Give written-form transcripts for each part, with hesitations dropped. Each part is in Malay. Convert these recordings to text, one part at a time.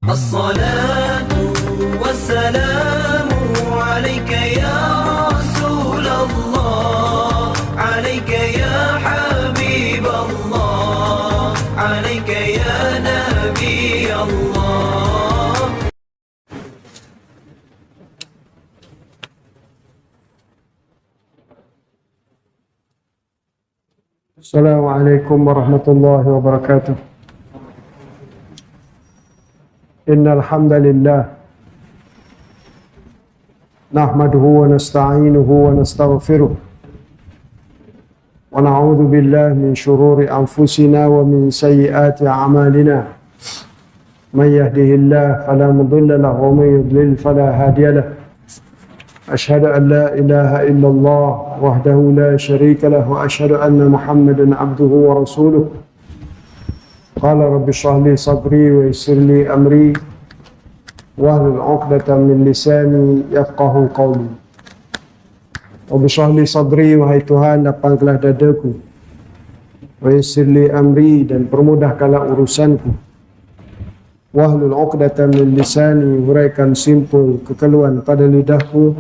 الصلاة والسلام عليك يا رسول الله عليك يا حبيب الله عليك يا نبي الله. السلام عليكم ورحمة الله وبركاته. إن الحمد لله نحمده ونستعينه ونستغفره ونعوذ بالله من شرور أنفسنا ومن سيئات أعمالنا. من يهده الله فلا مضل له ومن يضلل فلا هادي له. أشهد أن لا إله إلا الله وحده لا شريك له وأشهد أن محمدا عبده ورسوله. قال رب اشرح لي صدري ويسر لي أمري واحلل عقدة من لساني يفقهوا قولي. رب اشرح لي صدري, wahai Tuhan, lapangkanlah dadaku, wa yassir li amri, dan permudahkanlah urusanku, wahlul 'uqdatam min lisani, huraikan simpul kekeluhan pada lidahku,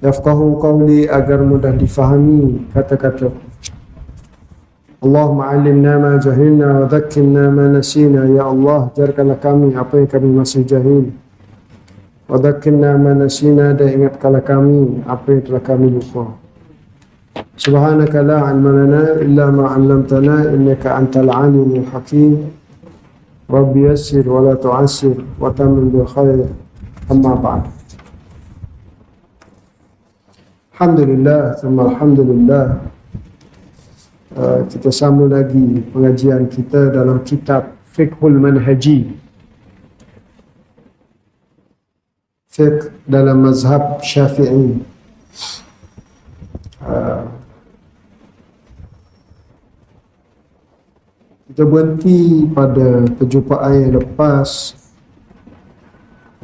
yafqahu qawli, agar mudah difahami kata-kataku. Allahumma 'allimna ma jahilna wa dhakkirna ma nasina. Ya Allah, ajarkanlah kami apa yang kami masih jahil, wa dhakkirna ma nasina, dan ingatkanlah kami apa yang telah kami lupa. Subhanaka la 'ilma lana illa ma 'allamtana innaka antal 'alimul hakim. Rabbi yassir wa la tu'assir wa tammim bil khair. Amma ba'd. Alhamdulillah, thumma alhamdulillah. Kita sambung lagi pengajian kita dalam kitab Fiqhul Manhaji, fiqh dalam mazhab Syafi'i. Kita berhenti pada perjumpaan yang lepas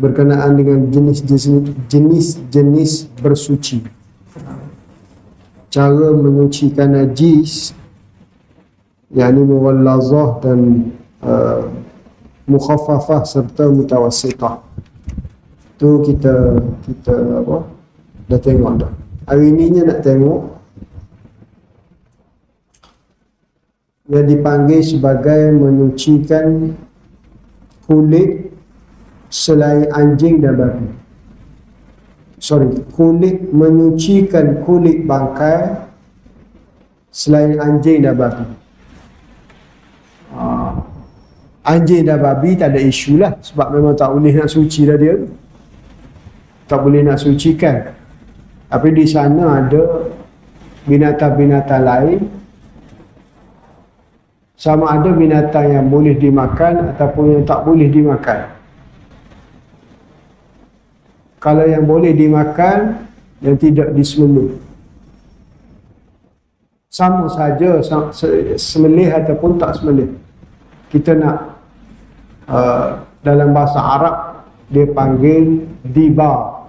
berkenaan dengan jenis-jenis bersuci, cara menyucikan najis, yakni mughallazah dan mukhaffafah serta mutawassithah. Tu kita dah tengok dah. Hari ni nak tengok yang dipanggil sebagai menyucikan kulit selain anjing dan babi. Menyucikan kulit bangkai selain anjing dan babi. Anjing dan babi tak ada isu lah, sebab memang tak boleh nak suci dah dia, tak boleh nak sucikan. Tapi di sana ada binatang-binatang lain, sama ada binatang yang boleh dimakan ataupun yang tak boleh dimakan. Kalau yang boleh dimakan, yang tidak disembelih, sama saja sembelih ataupun tak sembelih. Kita nak dalam bahasa Arab dia panggil diba.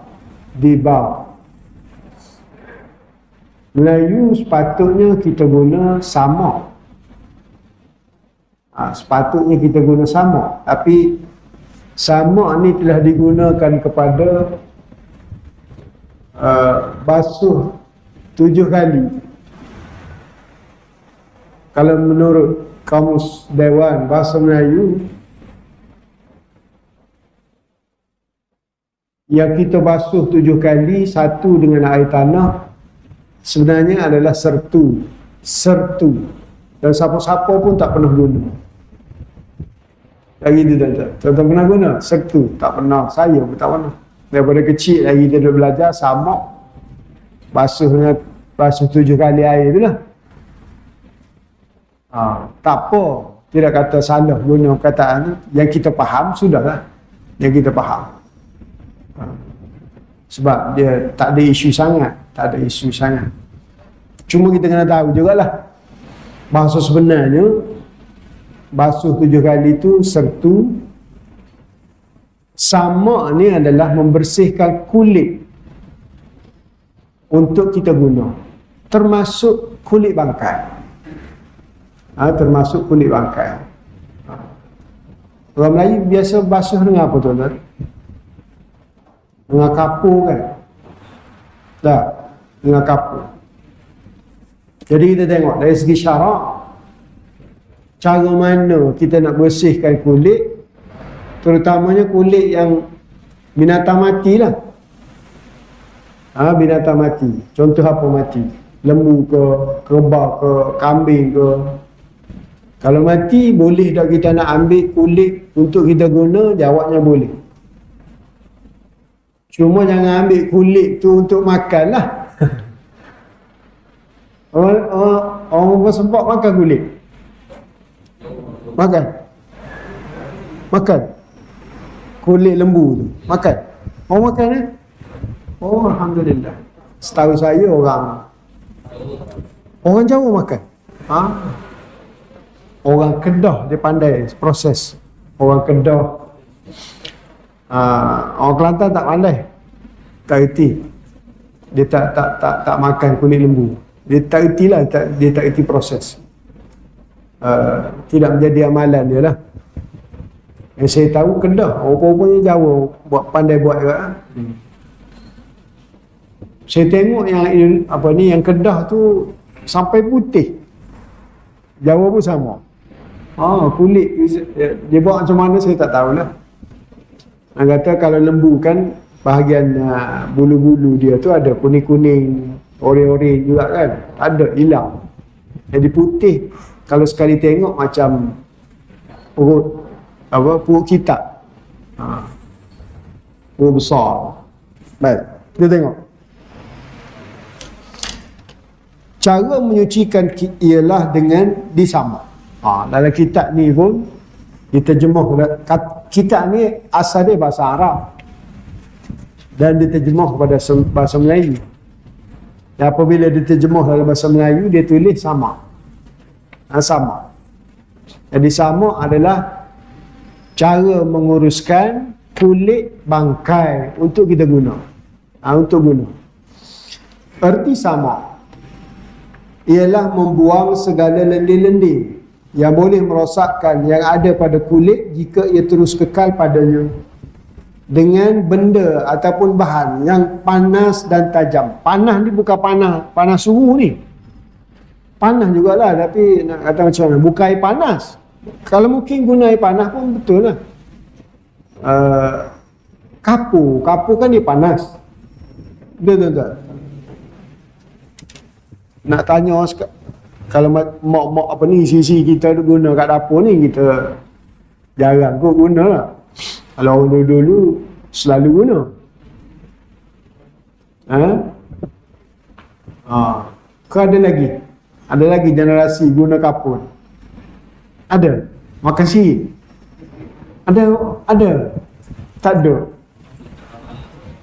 Melayu sepatutnya kita guna sama. Sepatutnya kita guna sama, tapi sama ni telah digunakan kepada basuh 7 kali. Kalau menurut Kamus Dewan Bahasa Melayu, yang kita basuh 7 kali, satu dengan air tanah, sebenarnya adalah sertu. Dan siapa-siapa pun tak pernah guna. Lagi dia tak pernah guna sertu, tak pernah. Saya pun tak pernah. Daripada kecil lagi dia dah belajar sama basuh 7 kali air tu lah. Tak apa, tidak kata salah guna perkataan tu. Yang kita faham sudahlah, yang kita faham. Sebab dia tak ada isu sangat, cuma kita kena tahu jugalah bahasa sebenarnya basuh 7 kali tu sertu. Sama ni adalah membersihkan kulit untuk kita guna, termasuk kulit bangkai. Termasuk kulit bangkai. Orang Melayu biasa basuh dengan apa tuan-tuan? Dengan kapur kan? Tak, dengan kapur. Jadi kita tengok dari segi syarak, cara mana kita nak bersihkan kulit, terutamanya kulit yang binatang mati lah. Binatang mati. Contoh apa mati? Lembu ke, kerbau ke, kambing ke. Kalau mati, boleh tak kita nak ambil kulit untuk kita guna? Jawabnya boleh. Cuma jangan ambil kulit tu untuk makan lah. Orang bersempak makan kulit. Makan kulit lembu tu. Makan. Orang makan eh? Oh, Alhamdulillah. Setahu saya orang Jawa makan. Orang Kedah dia pandai proses. Orang Kedah. Orang Kelantan tak pandai. Tak erti. Dia tak makan kulit lembu. Dia tak erti lah, dia tak erti proses. Tidak menjadi amalan dia lah. Yang saya tahu Kedah, orang-orangnya Jawa pandai buat juga. Saya tengok yang Kedah tu sampai putih. Jawa pun sama. Kulit dia buat macam mana saya tak tahulah. Nak kata kalau lembu kan bahagian bulu-bulu dia tu ada kuning-kuning, oranye-oranye juga kan. Ada hilang. Jadi putih. Kalau sekali tengok macam perut kitab. Perut besar. Baik, kita tengok. Cara menyucikan ialah dengan disamak. Dalam kitab ni pun diterjemah, kitab ni asal dia bahasa Arab dan diterjemah kepada bahasa Melayu. Dan apabila diterjemah dalam bahasa Melayu, dia tulis sama. Sama. Jadi sama adalah cara menguruskan kulit bangkai untuk kita guna. Untuk guna. Erti sama ialah membuang segala lendir-lendir yang boleh merosakkan yang ada pada kulit jika ia terus kekal padanya dengan benda ataupun bahan yang panas dan tajam. Panas ni bukan panas suhu ni. Panas jugalah, tapi nak kata macam mana? Bukan air panas. Kalau mungkin guna air panas pun betul lah. Kapur kan dia panas. Betul. Nak tanya kalau mak apa ni isi kita guna kat dapur ni, kita jarang kot guna lah. Kalau orang dulu selalu guna. Ada lagi generasi guna kapur. Ada. Makan sirih. Ada. Tak ada.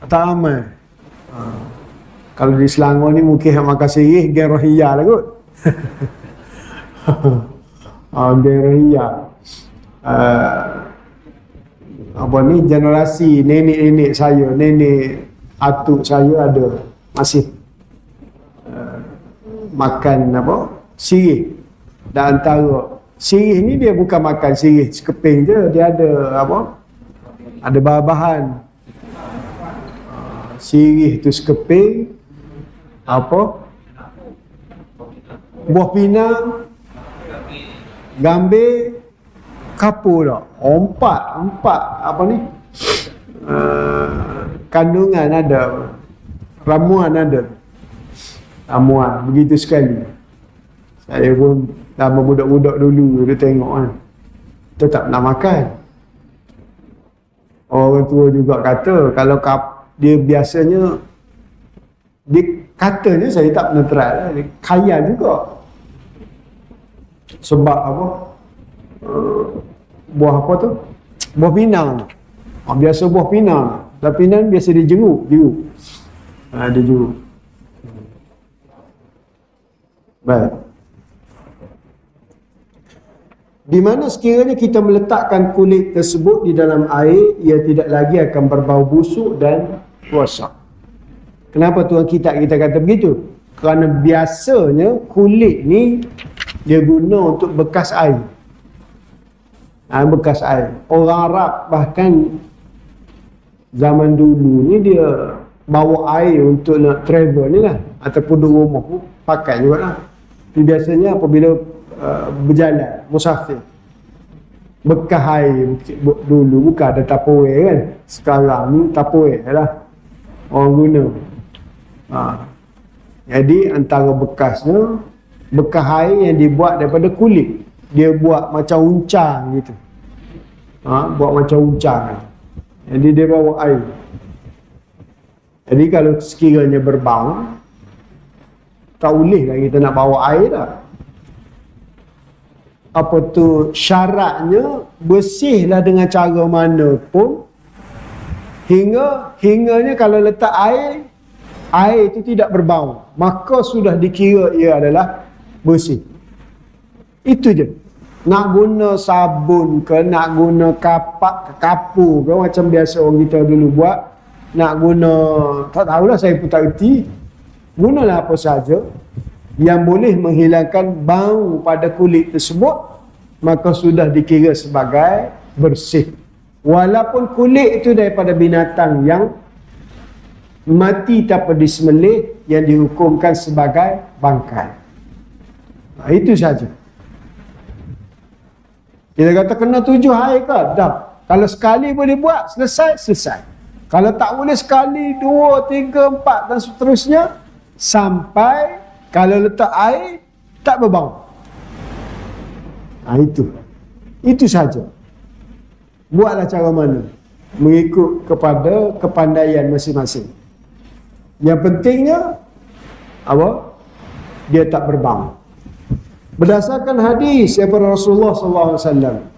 Tak ramai. Kalau di Selangor ni mungkin yang makan sirih geng rohiyah lah kot. Geng rohiyah. Generasi nenek-nenek saya, nenek atuk saya ada masih makan sirih. Dan antara sirih ni dia bukan makan sirih sekeping je, dia ada ada bahan-bahan. Sirih tu sekeping, buah pinang, gambir, kapur tak? Empat kandungan ada, ramuan ada. Ramuan, begitu sekali. Saya pun sama budak-budak dulu, dia tengok kan. Tetap nak makan. Orang tua juga kata, kalau dia biasanya, dia katanya saya tak pernah try lah, dia kaya juga. Sebab buah apa tu? Buah pinang. Biasa buah pinang. Dan pinang biasa dia jeruk. Dia jeruk. Baik. Di mana sekiranya kita meletakkan kulit tersebut di dalam air, ia tidak lagi akan berbau busuk dan rosak. Kenapa tuan kita kata begitu? Kerana biasanya kulit ni dia guna untuk bekas air. Bekas air. Orang Arab bahkan zaman dulu ni dia bawa air untuk nak travel ni lah, ataupun duduk rumah pun pakai juga lah. Tapi biasanya apabila berjalan, musafir, bekas air dulu bukan ada Tupperware kan. Sekarang ni Tupperware lah orang guna. Jadi antara bekasnya, bekas air yang dibuat daripada kulit. Dia buat macam uncang gitu. Buat macam uncang. Jadi dia bawa air. Jadi kalau sekiranya berbau, tak boleh lah kita nak bawa air dah. Apa tu, syaratnya bersihlah dengan cara mana pun, hinganya kalau letak air itu tidak berbau, maka sudah dikira ia adalah bersih. Itu je. Nak guna sabun ke, nak guna kapur ke, macam biasa orang kita dulu buat, nak guna, tak tahulah, saya pun tak erti. Gunalah apa saja yang boleh menghilangkan bau pada kulit tersebut, maka sudah dikira sebagai bersih. Walaupun kulit itu daripada binatang yang mati tanpa disembelih, yang dihukumkan sebagai bangkai. Itu saja. Kita kata kena 7 hari ke? Dah. Kalau sekali boleh buat, selesai. Kalau tak boleh sekali, 2, 3, 4 dan seterusnya, sampai kalau letak air tak berbau. Itu saja. Buatlah cara mana, mengikut kepada kepandaian masing-masing. Yang pentingnya apa? Dia tak berbau. Berdasarkan hadis daripada Rasulullah SAW,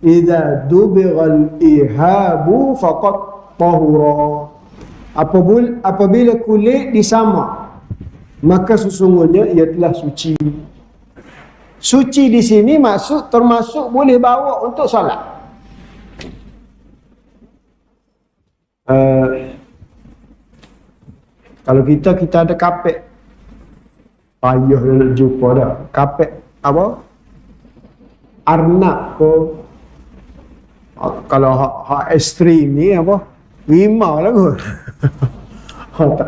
idza dubighal ihabu faqad tahura. Apabila kulit disamak, maka sesungguhnya ia telah suci. Suci di sini termasuk boleh bawa untuk solat. Kalau kita ada kapet, payah nak jumpa dah. Kapet apa? Arnab ke. Kalau hak ekstrim ni apa? Rimau lah kot.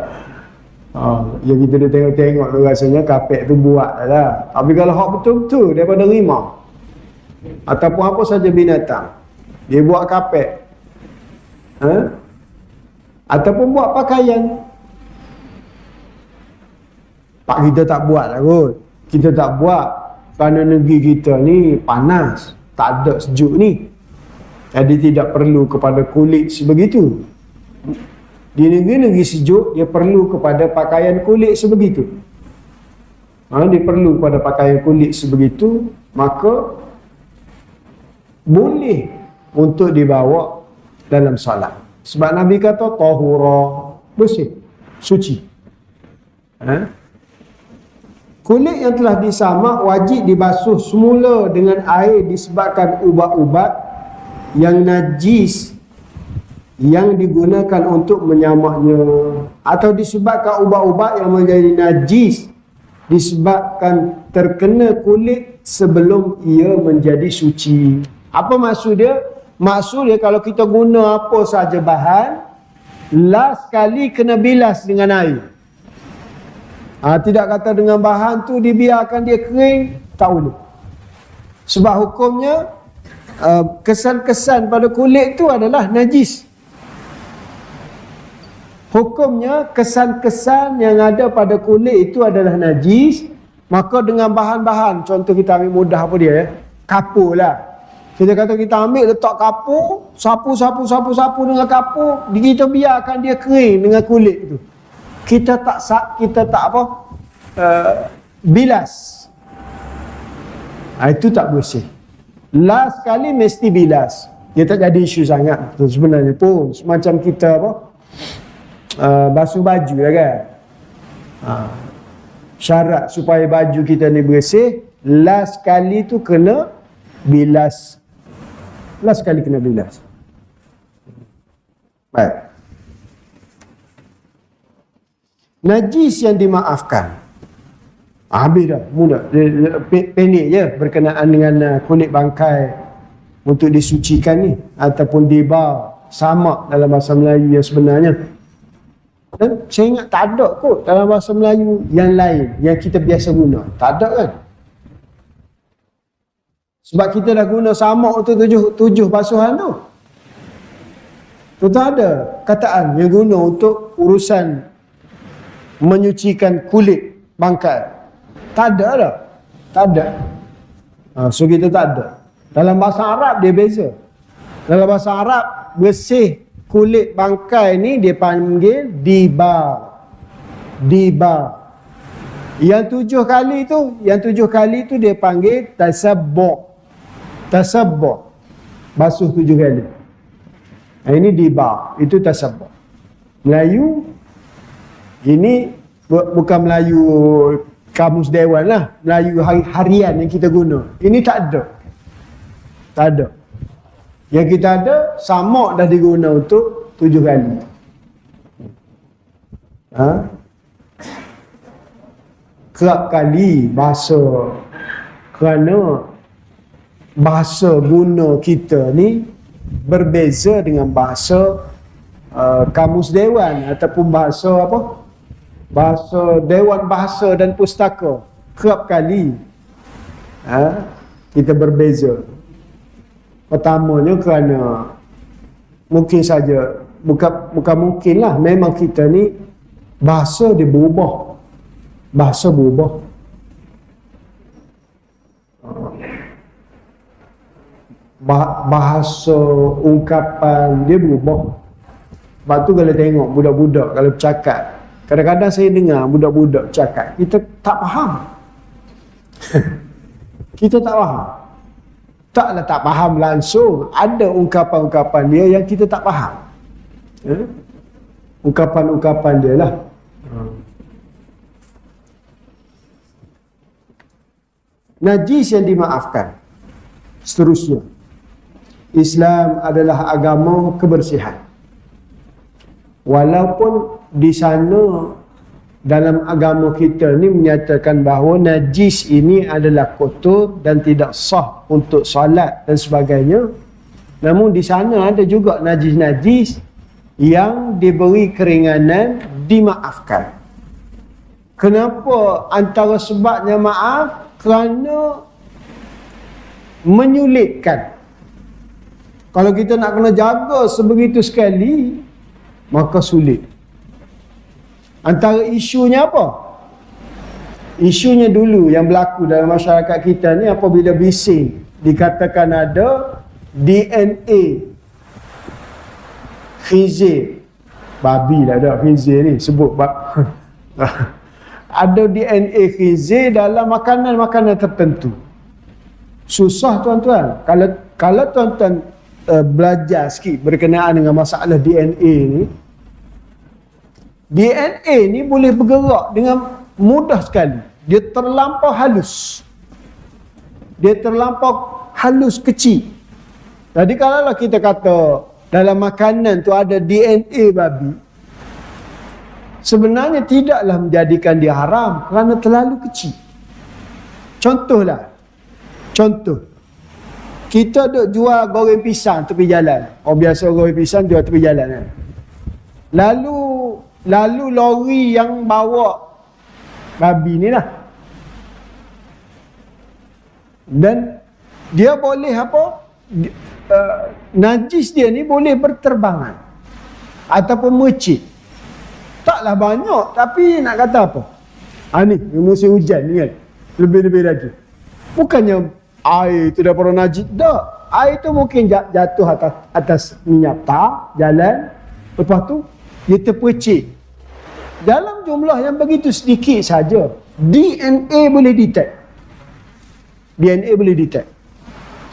Yang kita dah tengok tu rasanya kapet tu buat lah. Tapi kalau hak betul-betul daripada rimau ataupun apa saja binatang, dia buat kapet, ataupun buat pakaian, pak kita tak buat lah kot. Kita tak buat kerana negeri kita ni panas, tak ada sejuk ni, jadi tidak perlu kepada kulit sebegitu. Di negeri-negeri sejuk, dia perlu kepada pakaian kulit sebegitu. Dia perlu kepada pakaian kulit sebegitu, maka boleh untuk dibawa dalam salat. Sebab Nabi kata tahura, bersih, suci. Kulit yang telah disamak wajib dibasuh semula dengan air disebabkan ubat-ubat yang najis yang digunakan untuk menyamaknya, atau disebabkan ubat-ubat yang menjadi najis disebabkan terkena kulit sebelum ia menjadi suci. Apa maksud dia? Maksud dia kalau kita guna apa saja bahan, last kali kena bilas dengan air. Tidak kata dengan bahan tu dibiarkan dia kering, tak boleh. Sebab hukumnya kesan-kesan pada kulit tu adalah najis. Hukumnya kesan-kesan yang ada pada kulit itu adalah najis. Maka dengan bahan-bahan, contoh kita ambil mudah apa dia, kapur lah. Kita kata kita ambil letak kapur, sapu dengan kapur, kita biarkan dia kering dengan kulit tu. Kita tak bilas. Itu tak bersih. Last kali mesti bilas. Dia tak jadi isu sangat sebenarnya pun. Semacam kita basuh baju lah kan. Syarat supaya baju kita ni bersih, last kali tu kena bilas. Last kali kena bilas. Baik. Najis yang dimaafkan. Habis dah, mudah. Pendek je berkenaan dengan kulit bangkai untuk disucikan ni, ataupun diba, samak dalam bahasa Melayu yang sebenarnya. Dan saya ingat tak ada kot dalam bahasa Melayu yang lain yang kita biasa guna. Tak ada kan? Sebab kita dah guna samak untuk tujuh basuhan tu. Betul ada kataan yang guna untuk urusan menyucikan kulit bangkai. Tak ada dah. Tak ada. So kita tak ada. Dalam bahasa Arab dia beza. Dalam bahasa Arab bersih kulit bangkai ni dia panggil diba. Diba. Yang 7 kali tu dia panggil tasabbu'. Tasabbu'. Basuh 7 kali. Ini diba, itu tasabbu'. Melayu ini bukan Melayu kamus dewan lah, Melayu harian yang kita guna. Ini tak ada. Tak ada. Yang kita ada, samak dah diguna untuk 7 kali. Kerap kali bahasa, kerana bahasa guna kita ni berbeza dengan bahasa kamus dewan ataupun bahasa apa? Bahasa Dewan Bahasa dan Pustaka. Kerap kali kita berbeza. Pertamanya kerana mungkin saja, bukan mungkin lah, memang kita ni bahasa dia berubah. Bahasa berubah. Bahasa ungkapan dia berubah. Sebab tu kalau tengok budak-budak kalau bercakap, kadang-kadang saya dengar budak-budak bercakap, kita tak faham. Kita tak faham. Taklah tak faham langsung, ada ungkapan-ungkapan dia yang kita tak faham. Ungkapan-ungkapan dia lah. Najis yang dimaafkan. Seterusnya, Islam adalah agama kebersihan. Walaupun di sana dalam agama kita ni menyatakan bahawa najis ini adalah kotor dan tidak sah untuk solat dan sebagainya, namun di sana ada juga najis-najis yang diberi keringanan, dimaafkan. Kenapa antara sebabnya maaf? Kerana menyulitkan. Kalau kita nak kena jaga sebegitu sekali, maka sulit. Antara isunya apa? Isunya dulu yang berlaku dalam masyarakat kita ni, apabila bising dikatakan ada DNA khinzir, babi lah ada khinzir ni sebut ada DNA khinzir dalam makanan-makanan tertentu. Susah tuan-tuan. Kalau tuan-tuan belajar sikit berkenaan dengan masalah DNA ni, DNA ni boleh bergerak dengan mudah sekali. Dia terlampau halus. Dia terlampau halus kecil. Jadi kalau kita kata dalam makanan tu ada DNA babi, sebenarnya tidaklah menjadikan dia haram kerana terlalu kecil. Contoh, kita duk jual goreng pisang tepi jalan. Biasa goreng pisang jual tepi jalan kan. Lalu lori yang bawa babi ni lah, dan dia boleh apa, najis dia ni boleh berterbangan ataupun mercik. Taklah banyak, tapi nak kata apa, ni musim hujan ni kan, lebih-lebih lagi. Bukannya air tu daripada najis, tak. Air tu mungkin jatuh atas minyak tar, jalan, lepas tu dia terpercik. Dalam jumlah yang begitu sedikit saja, DNA boleh detect. DNA boleh detect.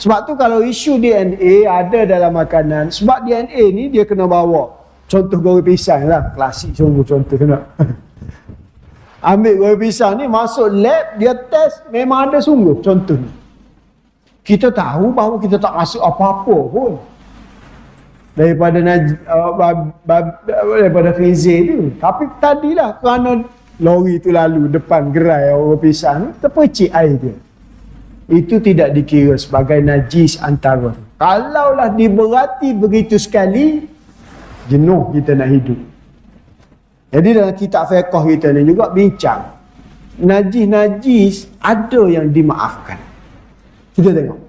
Sebab tu kalau isu DNA ada dalam makanan, sebab DNA ni dia kena bawa. Contoh goreng pisang lah, klasik sungguh contoh kena. Ambil goreng pisang ni, masuk lab, dia test, memang ada sungguh contoh ni. Kita tahu bahawa kita tak masuk apa-apa pun daripada khinzir tu. Tapi tadilah kerana lori tu lalu depan gerai orang pisang ni, terpercik air dia. Itu tidak dikira sebagai najis antara. Kalaulah diberati begitu sekali, jenuh kita nak hidup. Jadi dalam kitab fiqh kita ni juga bincang, najis-najis ada yang dimaafkan. Kita tengok.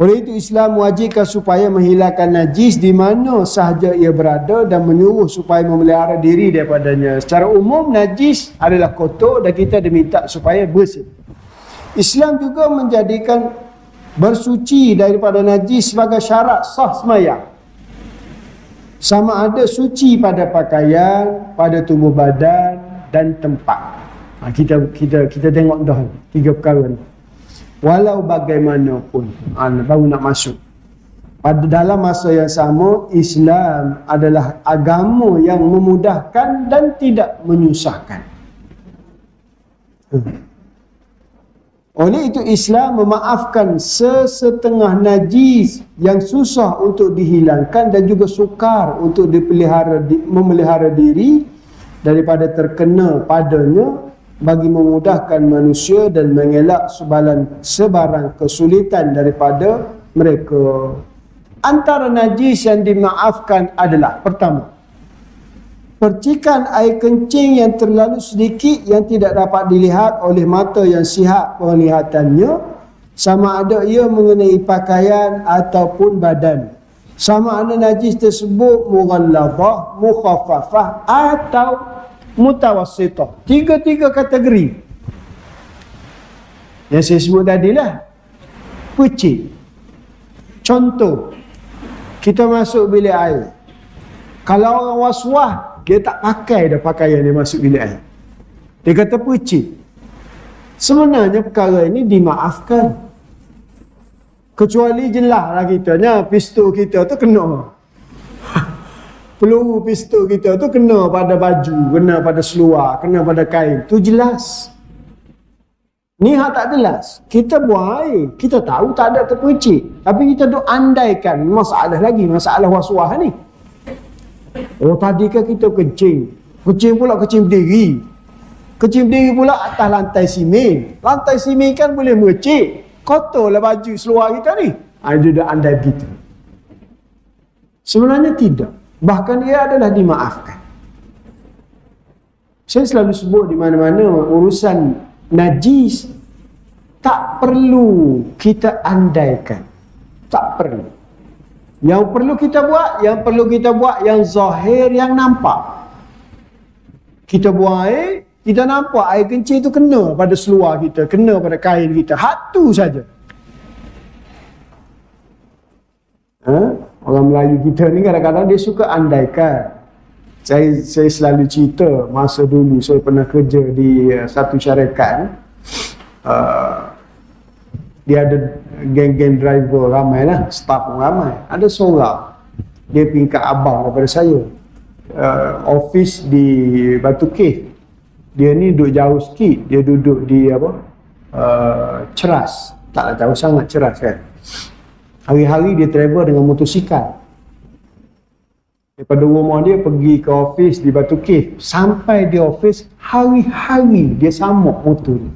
Oleh itu Islam mewajibkan supaya menghilangkan najis di mana sahaja ia berada dan menyuruh supaya memelihara diri daripadanya. Secara umum najis adalah kotor dan kita diminta supaya bersih. Islam juga menjadikan bersuci daripada najis sebagai syarat sah sembahyang. Sama ada suci pada pakaian, pada tubuh badan dan tempat. Kita tengok dah 3 perkara ni. Walau bagaimanapun, baru nak masuk. Pada dalam masa yang sama, Islam adalah agama yang memudahkan dan tidak menyusahkan. Oleh itu Islam memaafkan sesetengah najis yang susah untuk dihilangkan dan juga sukar untuk memelihara diri daripada terkena padanya, bagi memudahkan manusia dan mengelak sebarang kesulitan daripada mereka. Antara najis yang dimaafkan adalah: pertama, percikan air kencing yang terlalu sedikit yang tidak dapat dilihat oleh mata yang sihat penglihatannya, sama ada ia mengenai pakaian ataupun badan. Sama ada najis tersebut mughalladhah, mukhaffafah atau mutawassitah. 3 kategori yang saya sebut tadi lah. Percik. Contoh, kita masuk bilik air. Kalau orang was-was, dia tak pakai dah pakaian dia masuk bilik air. Dia kata percik. Sebenarnya perkara ini dimaafkan. Kecuali jelaslah kitanya pistol kita tu kena. Peluru pistol kita tu kena pada baju, kena pada seluar, kena pada kain. Tu jelas. Ni hak tak jelas. Kita buang air, kita tahu tak ada terpercik. Tapi kita duk andaikan masalah lagi, masalah was-was ni. Oh, tadi kan kita kencing. Kencing pula kencing berdiri. Kencing berdiri pula atas lantai simen. Lantai simen kan boleh mercik. Kotorlah baju seluar kita ni. Dia dah andai begitu. Sebenarnya tidak. Bahkan ia adalah dimaafkan. Saya selalu sebut di mana-mana, urusan najis tak perlu kita andaikan. Tak perlu. Yang perlu kita buat yang zahir, yang nampak. Kita buang air, kita nampak air kencing itu kena pada seluar kita, kena pada kain kita. Hak tu saja. Orang Melayu kita ni kadang-kadang dia suka andaikan. Saya selalu cerita masa dulu saya pernah kerja di satu syarikat. Dia ada geng-geng driver ramai lah, staff ramai. Ada seorang, dia tingkat abang daripada saya. Office di Batu Cave. Dia ni duduk jauh sikit. Dia duduk di Ceras. Taklah jauh sangat Ceras kan. Hari-hari dia travel dengan motosikal. Daripada rumah dia pergi ke office di Batu Cave. Sampai di office, hari-hari dia samuk motor ni.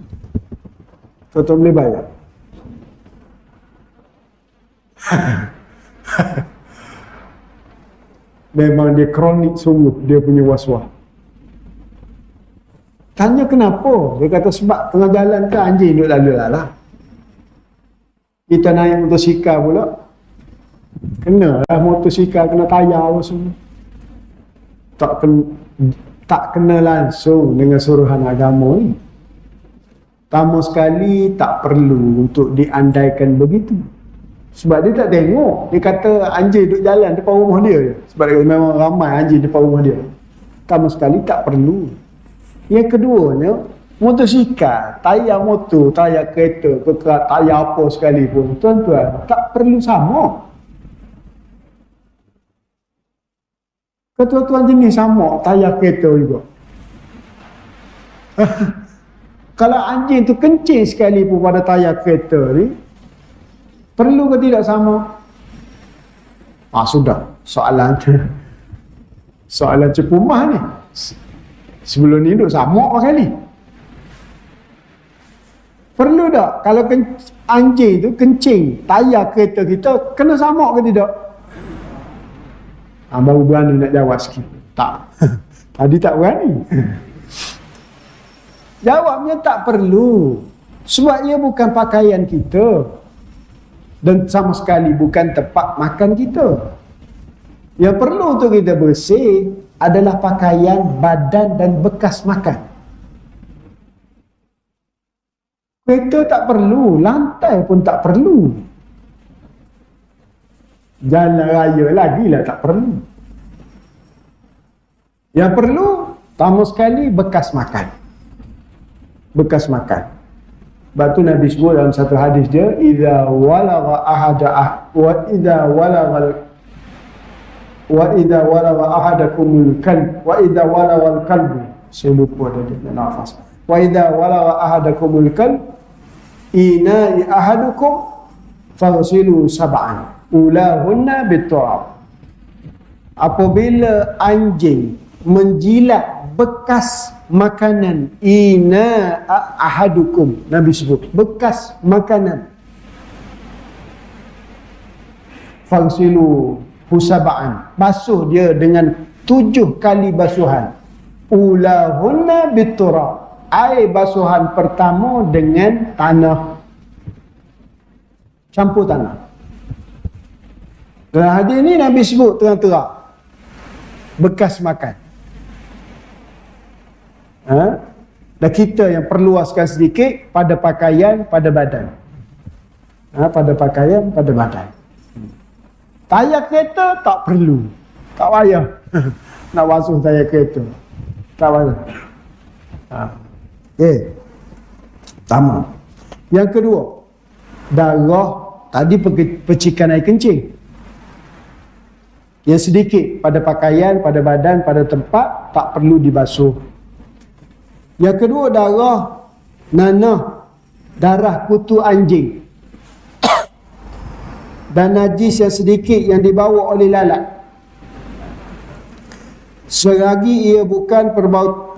Tuan-tuan boleh bayar? Memang dia kronik sungguh, dia punya was-was. Tanya kenapa? Dia kata sebab tengah jalan ke anjing duduk lalu-lalang. Kita naik motosikal pula, kena lah motosikal, kena tayar apa semua. Tak kena langsung dengan suruhan agama ni. Pertama sekali tak perlu untuk diandaikan begitu. Sebab dia tak tengok. Dia kata anjing duduk jalan depan rumah dia je. Sebab dia memang ramai anjing depan rumah dia. Pertama sekali tak perlu. Yang keduanya, motosikal, tayar motor, tayar kereta, tayar apa sekalipun, tuan-tuan, tak perlu sama. Ketua-tuan jenis sama tayar kereta juga. Kalau anjing tu kencing sekalipun pada tayar kereta ni, perlu ke tidak sama? Sudah. Soalan cepumah ni. Sebelum ni duk sama kali. Perlu tak? Kalau anjing tu kencing, tayar kereta kita, kena samak ke tidak? Baru berani nak jawab sikit. Tak. Tadi tak berani. Jawabnya tak perlu. Sebab ia bukan pakaian kita. Dan sama sekali bukan tempat makan kita. Yang perlu untuk kita bersih adalah pakaian, badan dan bekas makan. Kereta tak perlu, lantai pun tak perlu. Jalan raya lagilah tak perlu. Yang perlu, pertama sekali bekas makan. Bekas makan. Sebab tu Nabi sebut dalam satu hadis dia, idza walagha ahadakumul kalb wa idza walagha al-kalb. Saya lupa dia nafas. Wa idza walagha ahadakumul kalb ina'i ahadukum faghsilu sab'an ulahunna biturab. Apabila anjing menjilat bekas makanan, ina ahadukum, Nabi sebut bekas makanan, faghsilu husaba'an, basuh dia dengan 7 kali basuhan, ulahunna biturab, air basuhan pertama dengan tanah, campur tanah. Dalam hadis ni Nabi sebut terang-terang bekas makan. Dan kita yang perluaskan sedikit pada pakaian, pada badan. Pada pakaian, pada badan. Tayar kereta tak perlu, tak payah nak basuh tayar kereta, tak payah. Pertama. Yang kedua, darah tadi percikan air kencing. Yang sedikit pada pakaian, pada badan, pada tempat tak perlu dibasuh. Yang kedua, darah nanah, darah kutu anjing dan najis yang sedikit yang dibawa oleh lalat, selagi ia bukan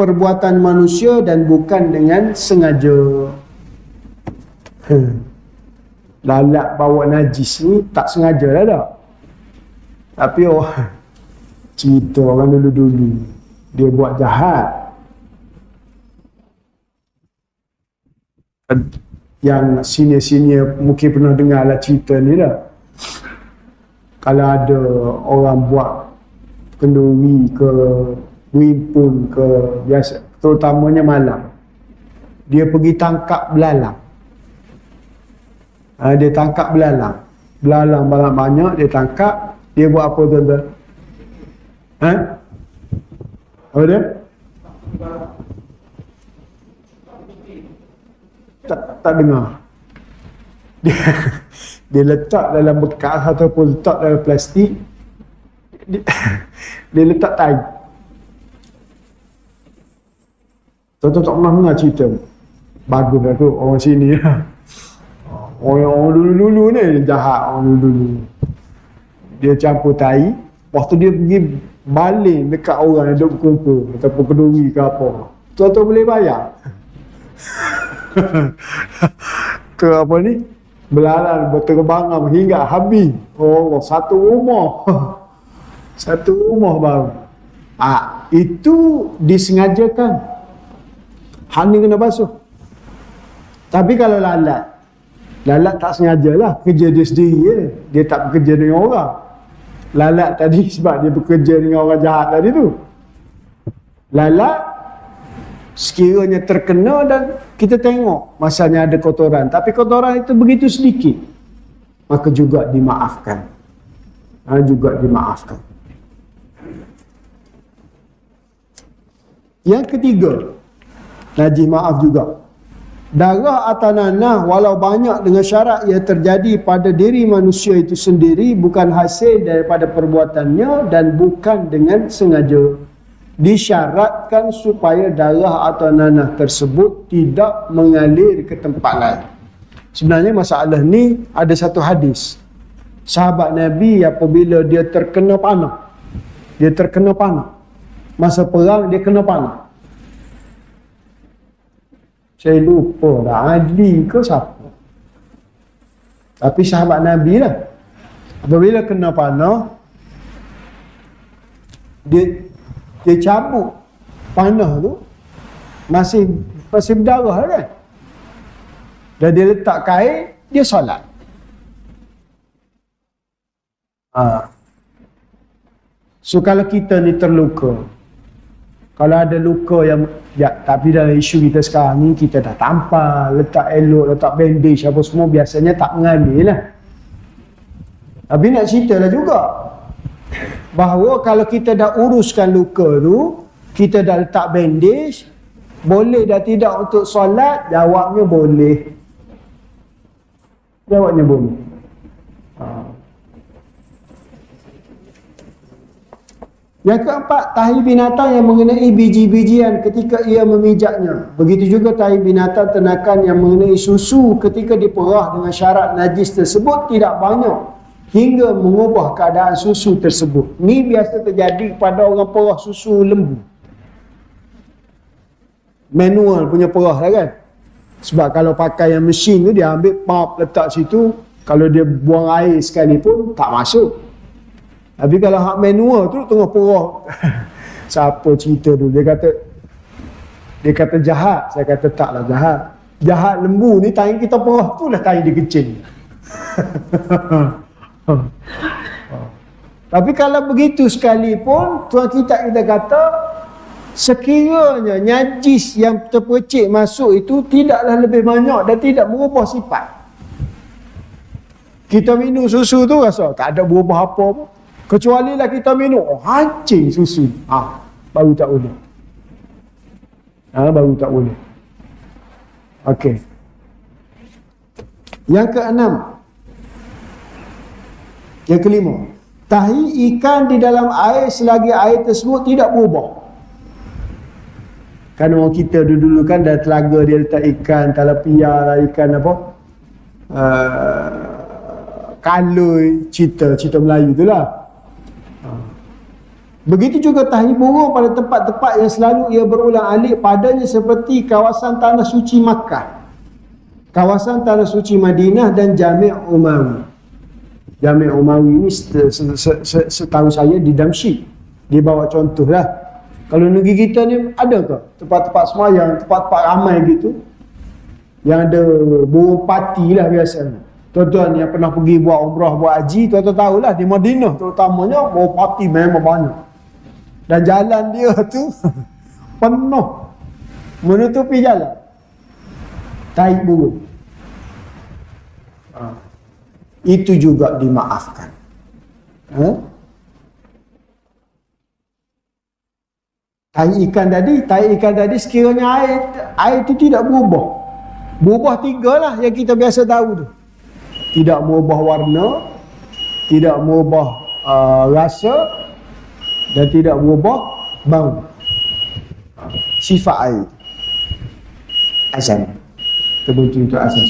perbuatan manusia dan bukan dengan sengaja. Lalat bawa najis ni tak sengaja lah tak. Tapi cerita orang dulu-dulu dia buat jahat. Yang senior-senior mungkin pernah dengar lah cerita ni lah. Kalau ada orang buat kenduri ke wimpun ke biasa, terutamanya malam, dia pergi tangkap belalang. Dia tangkap belalang banyak-banyak dia tangkap. Dia buat apa tuan-tuan? Apa dia? Tak dengar. Dia letak dalam bekas ataupun letak dalam plastik. Dia letak tai. Tuan-tuan tak pernah dengar cerita. Bagus lah tu orang sini. Orang dulu-dulu ni jahat, orang dulu-dulu. Dia campur tai, lepas tu dia pergi baling dekat orang yang duduk berkumpul ataupun kenduri ke apa. Tuan-tuan boleh bayar. Ke apa ni, belalang berterbangan hingga habis. Satu rumah. Satu rumah baru. Itu disengajakan. Hanya kena basuh. Tapi kalau lalat tak sengajalah, kerja dia sendiri je. Dia tak bekerja dengan orang. Lalat tadi sebab dia bekerja dengan orang jahat tadi tu. Lalat sekiranya terkena dan kita tengok masanya ada kotoran, tapi kotoran itu begitu sedikit, maka juga dimaafkan. Juga dimaafkan. Yang ketiga, najis maaf juga. Darah atau nanah walau banyak dengan syarat ia terjadi pada diri manusia itu sendiri, bukan hasil daripada perbuatannya dan bukan dengan sengaja. Disyaratkan supaya darah atau nanah tersebut tidak mengalir ke tempat lain. Sebenarnya masalah ni ada satu hadis. Sahabat Nabi apabila dia terkena panah. Masa perang dia kena panah. Saya lupa dah, Ali ke siapa. Tapi sahabat Nabi lah. Apabila kena panah, dia cabut panah tu, masih berdarah kan. Dan dia letak kain, dia solat. So kalau kita ni terluka, kalau ada luka yang tapi dalam isu kita sekarang ni, kita dah tampal, letak elok, letak bandage apa semua, biasanya tak mengambil lah. Tapi nak cerita lah juga bahawa kalau kita dah uruskan luka tu, kita dah letak bandage, boleh dah tidak untuk solat? Jawabnya boleh. Jawabnya boleh. Yang keempat, tahi binatang yang mengenai biji-bijian ketika ia memijaknya. Begitu juga tahi binatang ternakan yang mengenai susu ketika diperah dengan syarat najis tersebut tidak banyak hingga mengubah keadaan susu tersebut. Ni biasa terjadi pada orang perah susu lembu. Manual punya perah lah kan. Sebab kalau pakai yang mesin tu, dia ambil pump letak situ, kalau dia buang air sekali pun tak masuk. Tapi kalau hak manual tu tengah perah siapa cerita dulu, dia kata jahat. Saya kata taklah jahat. Jahat lembu ni, tahi kita perah tu lah tahi dia kecil. Tapi kalau begitu sekalipun, tuan kita kata sekiranya najis yang terpercik masuk itu tidaklah lebih banyak dan tidak berubah sifat. Kita minum susu tu rasa tak ada berubah apa-apa, kecuali lah kita minum hancing susu, baru tak boleh. Baru tak boleh. Okey. Yang keenam, yang kelima, tahi ikan di dalam air selagi air tersebut tidak berubah. Kan orang kita dulu kan dah telaga dia letak ikan tilapia lah, ikan apa, kalui, cerita Melayu tu lah. Begitu juga tahi burung pada tempat-tempat yang selalu ia berulang alik padanya seperti kawasan tanah suci Makkah, kawasan tanah suci Madinah dan Jami' Umawi. Jami' Umawi ni setahu saya di Damsyik. Dia bawa contoh lah. Kalau negeri kita ni ada ke tempat-tempat semayang, tempat-tempat ramai gitu, yang ada burung pati lah biasanya. Tuan-tuan yang pernah pergi buat umrah, buat haji, tuan-tuan tahulah di Madinah terutamanya burung pati memang banyak. Dan jalan dia tu penuh, menutupi jalan tahi burung. Itu juga dimaafkan. Tahi ikan tadi sekiranya air itu tidak berubah. Berubah tiga lah yang kita biasa tahu tu. Tidak merubah warna, tidak merubah rasa, dan tidak berubah bau. Sifat air. Azan. Terbentuk untuk azan.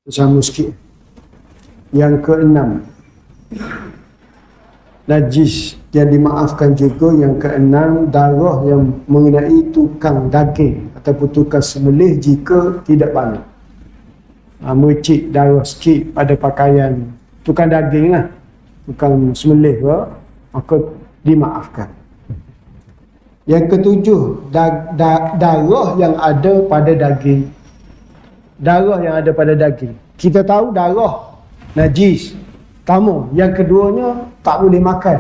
Sama sikit. Yang keenam, najis yang dimaafkan juga. Yang keenam, darah yang mengenai tukang daging ataupun tukang sembelih jika tidak banyak. Mercik darah sikit pada pakaian tukang daging lah, tukang sembelih ke, maka dimaafkan. Yang ketujuh, darah yang ada pada daging. Darah yang ada pada daging, kita tahu darah najis, tamu. Yang keduanya tak boleh makan.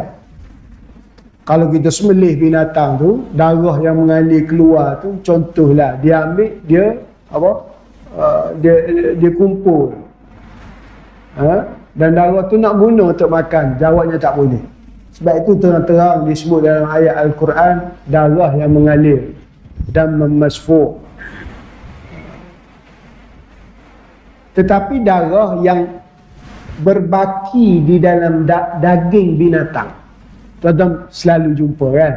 Kalau kita sembelih binatang tu, darah yang mengalir keluar tu, contohlah dia ambil, dia apa, dia kumpul, dan darah tu nak guna untuk makan, jawabnya tak boleh. Sebab itu terang-terang disebut dalam ayat Al-Quran, darah yang mengalir dan memasfu'. Tetapi darah yang berbaki di dalam daging binatang, tuan-tuan selalu jumpa kan,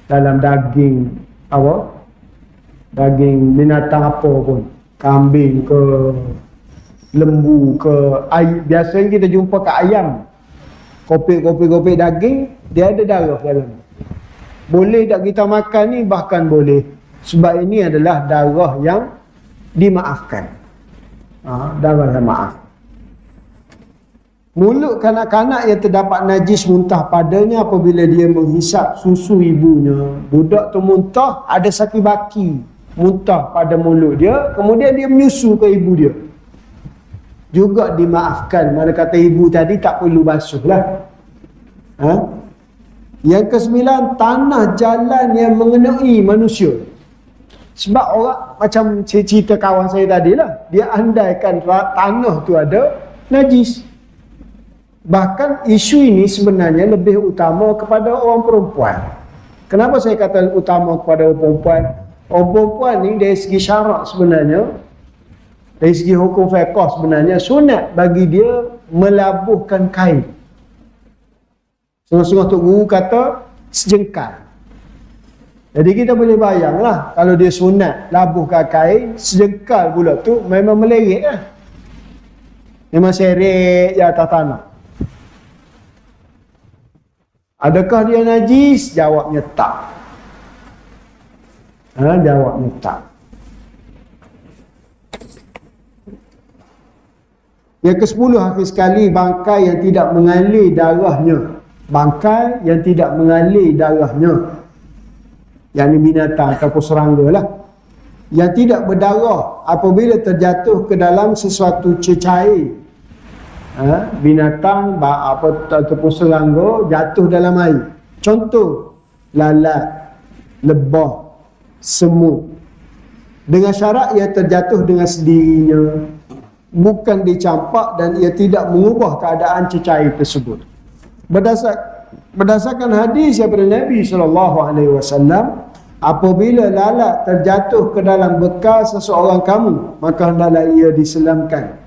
dalam daging apa, daging binatang apa pun, kambing ke, lembu ke, biasanya kita jumpa ke ayam. kopi daging, dia ada darah dalam. Boleh tak kita makan ni? Bahkan boleh. Sebab ini adalah darah yang dimaafkan. Darah yang maaf. Mulut kanak-kanak yang terdapat najis muntah padanya apabila dia menghisap susu ibunya. Budak tu muntah, ada saki baki muntah pada mulut dia, kemudian dia menyusu ke ibu dia. Juga dimaafkan. Mana kata ibu tadi tak perlu basuh lah. Yang ke-9, tanah jalan yang mengenai manusia. Sebab orang macam cerita kawan saya tadi lah, dia andaikan tanah tu ada najis. Bahkan isu ini sebenarnya lebih utama kepada orang perempuan. Kenapa saya kata utama kepada orang perempuan? Orang perempuan ni dari segi syarak sebenarnya, dari segi hukum fiqh sebenarnya, sunat bagi dia melabuhkan kain. Setengah-setengah Tok Guru kata sejengkal. Jadi kita boleh bayanglah kalau dia sunat labuhkan kain, sejengkal pula tu memang melerik lah. Memang seret di atas tanah. Adakah dia najis? Jawabnya tak. Jawabnya tak. Yang ke-10 akhir sekali, bangkai yang tidak mengalir darahnya. Bangkai yang tidak mengalir darahnya. Yang ini binatang ataupun serangga lah. Yang tidak berdarah apabila terjatuh ke dalam sesuatu cecair. Binatang ataupun serangga jatuh dalam air. Contoh, lalat, lebah, semut. Dengan syarat ia terjatuh dengan sendirinya, bukan dicampak, dan ia tidak mengubah keadaan cecair tersebut. Berdasarkan hadis daripada Nabi SAW, apabila lalat terjatuh ke dalam bekal seseorang kamu, maka hendaklah ia diselamkan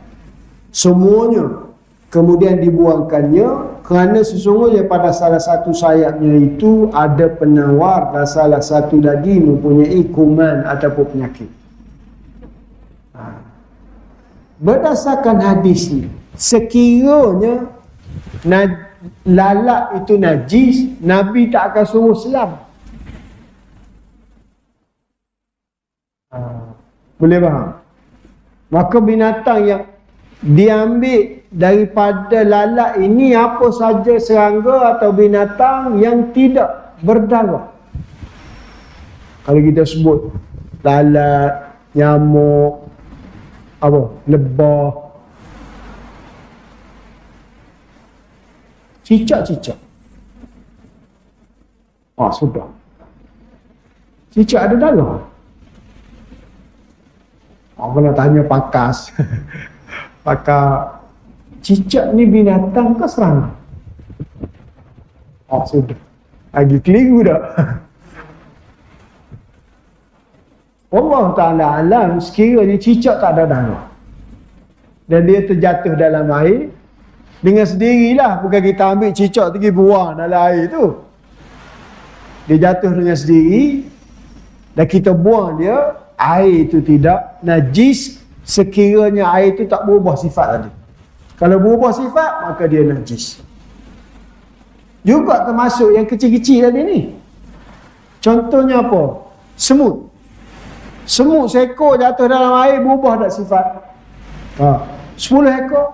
semuanya, kemudian dibuangkannya, kerana sesungguhnya pada salah satu sayapnya itu ada penawar dan salah satu lagi mempunyai kuman ataupun penyakit. Berdasarkan hadis ni, sekiranya lalat itu najis, Nabi tak akan suruh selam. Boleh faham? Maka binatang yang diambil daripada lalat ini apa saja serangga atau binatang yang tidak berdarah. Kalau kita sebut lalat, nyamuk, lebah, cicak. Sudah. Cicak ada darah. Kalau tanya pakas, pakar, cicak ni binatang ke serangga? Sudah. Lagi keliru dah. Allah Ta'ala alam, sekiranya cicak tak ada darah dan dia terjatuh dalam air, dengan sendirilah, bukan kita ambil cicak tu pergi buang dalam air tu. Dia jatuh dengan sendiri dan kita buang dia, air itu tidak najis sekiranya air itu tak berubah sifat tadi. Kalau berubah sifat, maka dia najis. Juga termasuk yang kecil-kecil tadi ni. Contohnya apa? Semut. Semut seekor jatuh dalam air, berubah tak sifat? Tak. 10 ekor?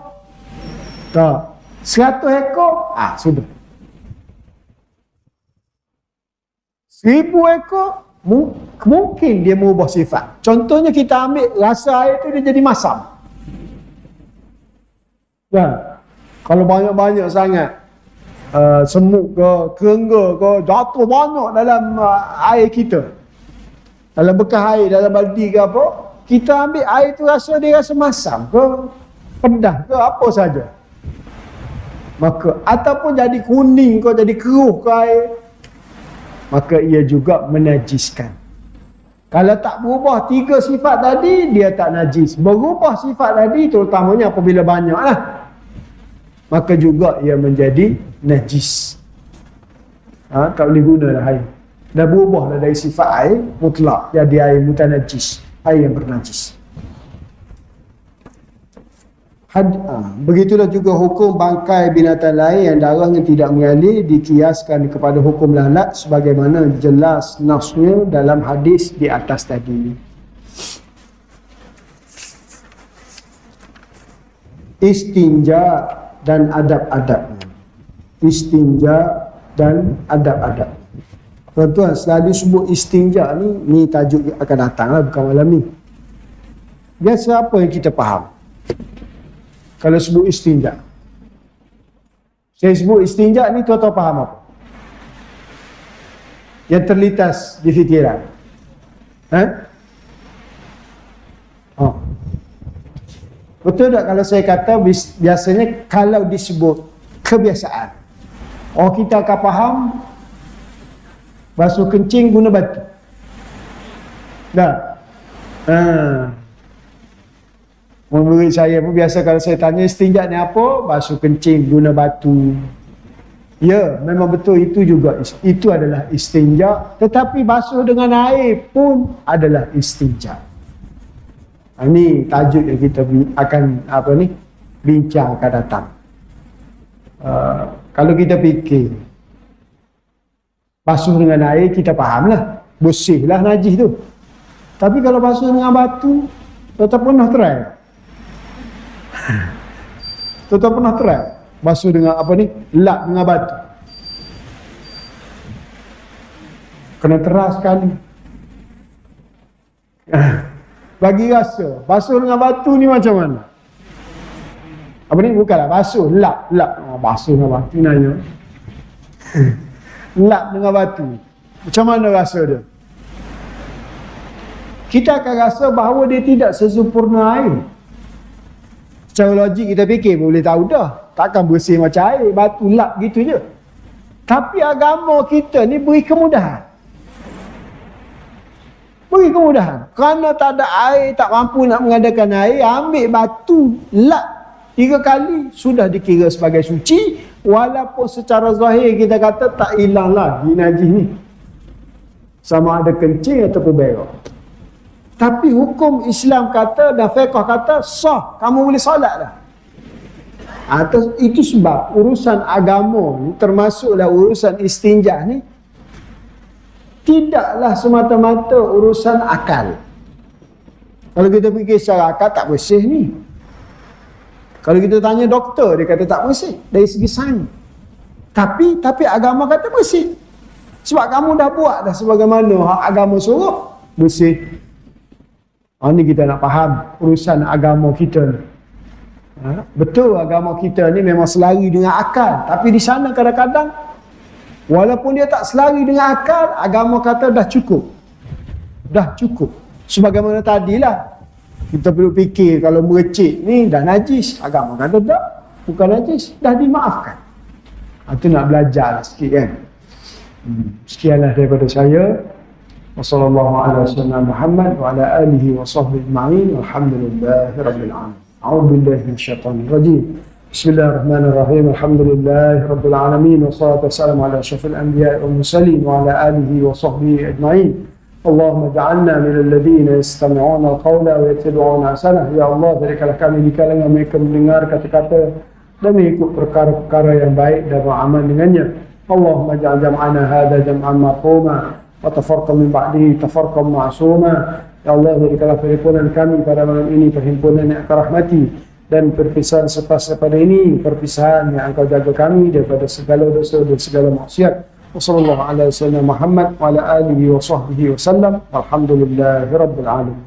Tak. 100 ekor? Sudah. 1000 ekor? Mungkin dia mengubah sifat. Contohnya kita ambil rasa air tu dia jadi masam. Kalau banyak-banyak sangat semut ke, kerengga ke, jatuh banyak dalam air kita, dalam bekas air, dalam baldi ke apa, kita ambil air tu dia rasa masam ke, pedas ke, apa saja. Maka ataupun jadi kuning ke, jadi keruh ke air, maka ia juga menajiskan. Kalau tak berubah 3 sifat tadi, dia tak najis. Berubah sifat tadi, terutamanya apabila banyak lah, maka juga ia menjadi najis. Tak boleh guna lah air. Dah berubah lah dari sifat air mutlak jadi air mutanajis, air yang bernajis. Begitulah juga hukum bangkai binatang lain yang darahnya tidak mengalir dikiaskan kepada hukum lalat sebagaimana jelas nasnya dalam hadis di atas tadi. Istinja dan adab-adabnya. Istinja dan adab-adab. Tuan-tuan, selalu sebut istinja ni tajuk akan datang lah, bukan malam ni. Biasa apa yang kita faham kalau sebut istinja? Saya sebut istinja ni, tuan-tuan faham apa yang terlintas di fikiran? Betul tak kalau saya kata biasanya kalau disebut kebiasaan, kita akan faham basuh kencing guna batu. Dah. Murid saya pun biasa kalau saya tanya istinja ni apa, basuh kencing guna batu. Ya, memang betul, itu juga, itu adalah istinja. Tetapi basuh dengan air pun adalah istinja. Ini tajuk yang kita akan bincang akan datang. Kalau kita fikir basuh dengan air, kita fahamlah, bersihlah najis tu. Tapi kalau basuh dengan batu, tetap pernah try. Tetap pernah try basuh dengan lap dengan batu. Kena teras sekali. Bagi rasa basuh dengan batu ni macam mana? Bukanlah basuh, lap. Basuh dengan batu nanya. Lap dengan batu, macam mana rasa dia? Kita akan rasa bahawa dia tidak sesempurna air. Secara logik kita fikir boleh tahu dah, takkan bersih macam air, batu lap gitu je. Tapi agama kita ni beri kemudahan. Beri kemudahan. Kerana tak ada air, tak mampu nak mengadakan air, ambil batu lap 3 kali, sudah dikira sebagai suci. Walaupun secara zahir kita kata tak hilang lagi najis ni, sama ada kencing ataupun berak. Tapi hukum Islam kata dan fiqh kata sah, kamu boleh solat dah. Itu sebab urusan agama ni, termasuklah urusan istinja ni, tidaklah semata-mata urusan akal. Kalau kita fikir secara akal, tak bersih ni. Kalau kita tanya doktor, dia kata tak bersih dari segi sains. Tapi agama kata bersih. Sebab kamu dah buat dah sebagaimana agama suruh, bersih. Ini kita nak faham urusan agama kita ni. Betul, agama kita ni memang selari dengan akal. Tapi di sana kadang-kadang, walaupun dia tak selari dengan akal, agama kata dah cukup. Dah cukup. Sebagaimana tadilah, kita perlu fikir kalau merecik ni dah najis. Agama kata tak, bukan najis, dah dimaafkan. Itu nak belajar sikit kan. Sekianlah daripada saya. Wassalamualaikum warahmatullahi Muhammad wa ala alihi wa sahbihi ajma'in. Alhamdulillahi rabbil alamin. A'udzu billahi minasyaitonir rajim. Bismillahirrahmanirrahim. Alhamdulillahi rabbil alamin. Wassalatu wassalamu ala asyrafil anbiya'i wal mursalin wa ala alihi wa sahbihi ajma'in. Allahumma ja'alna minal ladzina yastami'una al-qawla wa yattabi'una ahsanah. Ya Allah, berikanlah kami di kalangan mereka mendengar kata-kata dan mengikut perkara-perkara yang baik dan beramal dengannya. Allahumma ja'al jam'ana hadza jam'an marhuma wa tafarraqna min ba'dihi tafarraqan ma'suma. Ya Allah, berikanlah perhimpunan kami pada malam ini perhimpunan yang Engkau rahmati, dan perpisahan selepas daripada ini perpisahan yang Engkau jaga kami daripada segala dosa dan segala maksiat. Wassallallahu ala sayyidina Muhammad wa ala alihi wa sahbihi wa sallam. Alhamdulillahi rabbil alamin.